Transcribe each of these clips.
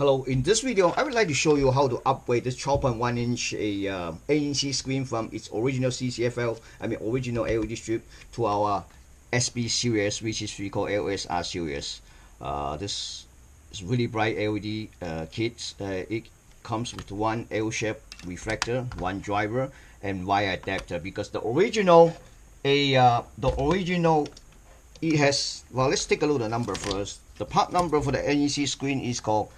Hello, in this video, I would like to show you how to upgrade this 12.1 inch ANC screen from its original original LED strip to our SB series, which is we call LSR series. This is really bright LED kit. It comes with one L-shaped reflector, one driver, and wire adapter. Because the original, it has, well, let's take a look at the number first. The part number for the NEC screen is called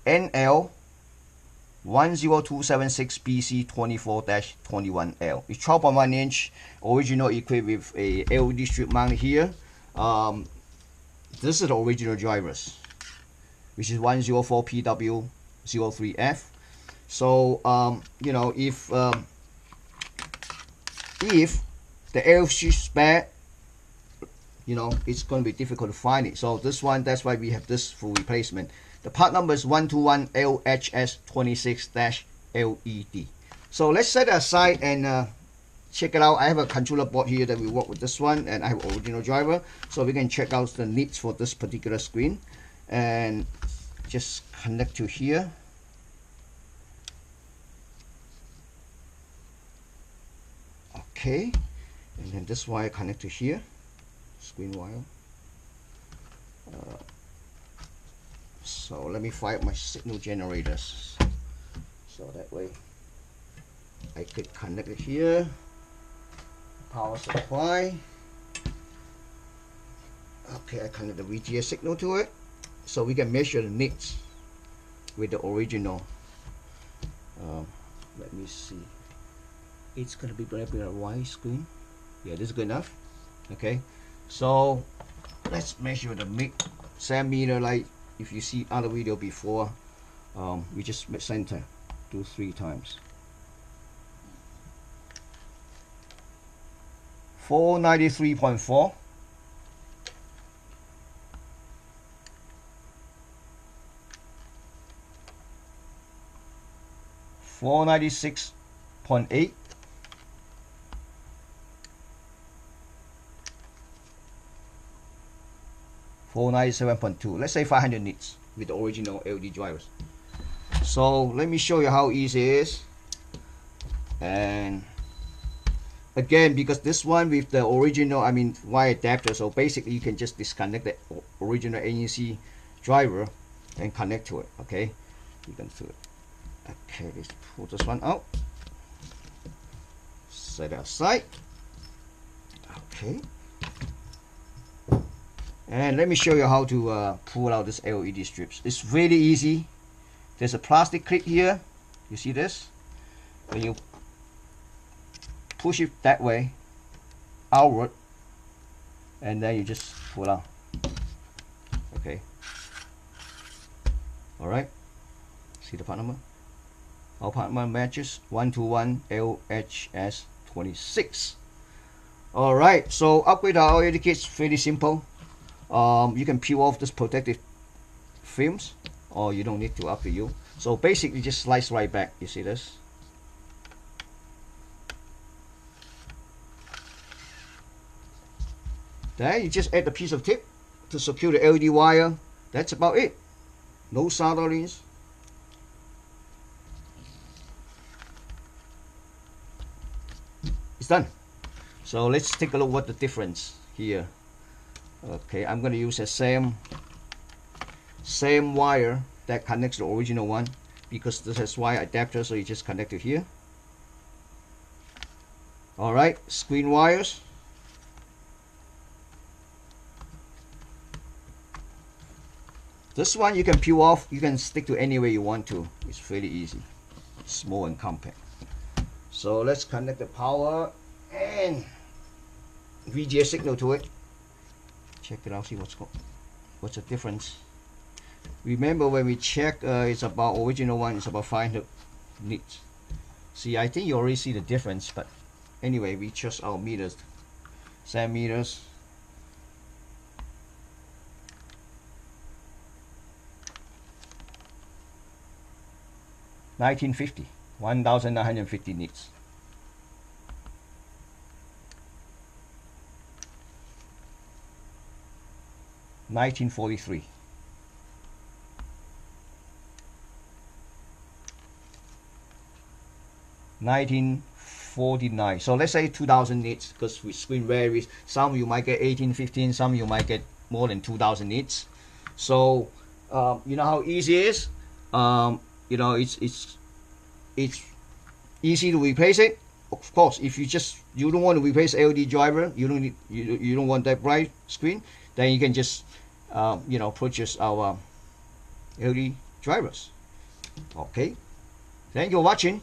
NL10276BC24-21L. It's 12.1 inch, original, equipped with a LED strip mount here. This is the original drivers, which is 104PW03F. So you know, if the L is bad, you know, it's going to be difficult to find it. So this one, that's why we have this full replacement. The part number is 121LHS26-LED. So let's set it aside and check it out. I have a controller board here that we work with this one, and I have original driver, so we can check out the needs for this particular screen and just connect to here. Okay, and then this wire connect to here, screen wire. So let me fire up my signal generators, so that way I could connect it here. Power supply. Okay, I connect the VGA signal to it, so we can measure the needs with the original. Let me see. It's gonna be very a wide screen. Yeah, this is good enough. Okay, so let's measure the centimeter, like if you see other video before. We just center, do 3 times. 493.4. 496.8. 497.2. Let's say 500 nits with the original LED drivers. So let me show you how easy it is. And again, because this one with the original, wire adapter, so basically you can just disconnect the original NEC driver and connect to it. Okay, you can do it. Okay, let's pull this one out, set it aside. Okay, and let me show you how to pull out this LED strips. It's really easy. There's a plastic clip here. You see this? When you push it that way, outward, and then you just pull out. Okay. All right. See the part number? Our part number matches 121LHS26. All right. So upgrade our LED kits fairly simple. You can peel off this protective films, or you don't need to, up to you. So basically just slice right back. You see this? Then you just add a piece of tape to secure the LED wire. That's about it. No solderings. It's done. So let's take a look what the difference here. Okay, I'm going to use the same wire that connects the original one, because this has wire adapter, so you just connect it here. All right, screen wires. This one you can peel off, you can stick to anywhere you want to. It's fairly easy, small and compact. So let's connect the power and VGA signal to it. Check it out, see what's the difference. Remember when we check, it's about original one, it's about 500 nits. See, I think you already see the difference, but anyway, we just our meters, centimeters. $1950, 1,950 nits. $1943. 1949. So let's say 2000 nits, because with screen varies. Some you might get 1815, some you might get more than 2000 nits. So you know how easy it is. You know, it's easy to replace it. Of course, if you don't want to replace LED driver, you don't want that bright screen, then you can just you know, purchase our LED drivers. Okay, thank you for watching.